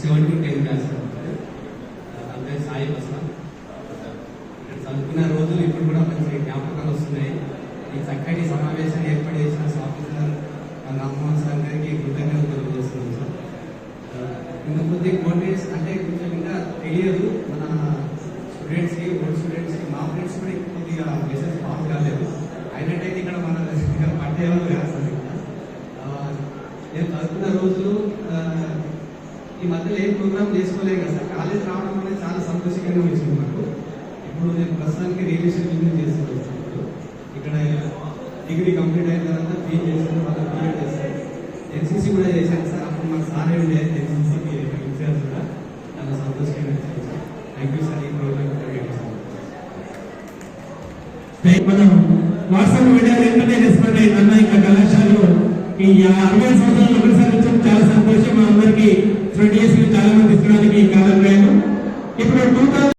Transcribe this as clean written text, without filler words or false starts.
7 to 10 class ఉంటారు. అంటే సాయి ప్రసాద్ ఇక్కడ చదువుకున్న రోజులు ఇప్పుడు కూడా మంచి జ్ఞాపకాలు వస్తున్నాయి. ఈ చక్కటి సమావేశాన్ని ఏర్పాటు చేసిన ఆఫీసర్ రామ్మోహన్ సార్ గారికి కృతజ్ఞతలు తెలియజేస్తున్నాం సార్. ఇంకా కొద్దిగా మోటివేట్స్ అంటే కొంచెం ఇంకా తెలియదు మన స్టూడెంట్స్కి, ఓల్డ్ స్టూడెంట్స్కి, మా ఫ్రెండ్స్ కూడా కొద్దిగా మెసేజ్ పాస్ కాలేదు. అయినట్టయితే ఇక్కడ మన పట్టేవాళ్ళు కాదు సార్. ఇక్కడ నేను చదువుకున్న రోజులు ఈ మధ్యలో ఏం ప్రోగ్రామ్ చేసుకోలేదు కదా సార్. కాలేజ్ రావడం అనేది చాలా సంతోషంగా వచ్చింది మాకు. ఇప్పుడు నేను ప్రస్తుతానికి రియల్ ఎస్టేట్ బిజినెస్ చేస్తున్నాను. ఇక్కడ డిగ్రీ కంప్లీట్ అయిన తర్వాత పీజీ చేశాను, వాళ్ళ పీరియడ్ చేశాను, ఎన్సీసీ కూడా చేశాను సార్. అప్పుడు మాకు సారే ఉండేది ఎన్సీసీకి ఇన్ఛార్జ్ కూడా. చాలా సంతోషంగా వచ్చింది సార్. Thank you sir. ఈ ప్రోగ్రామ్ మనం వాట్సాప్ వీడియోలు ఏంటంటే రెస్పాండ్ అయిందన్న ఇంకా కళాశాలలో ఈ 60 సంవత్సరాలు ఒకటిసారి వచ్చాం. చాలా సంతోషం. మా అందరికి 20 years చాలా మంది ఇచ్చడానికి కాలం లేదు. ఇప్పుడు 2000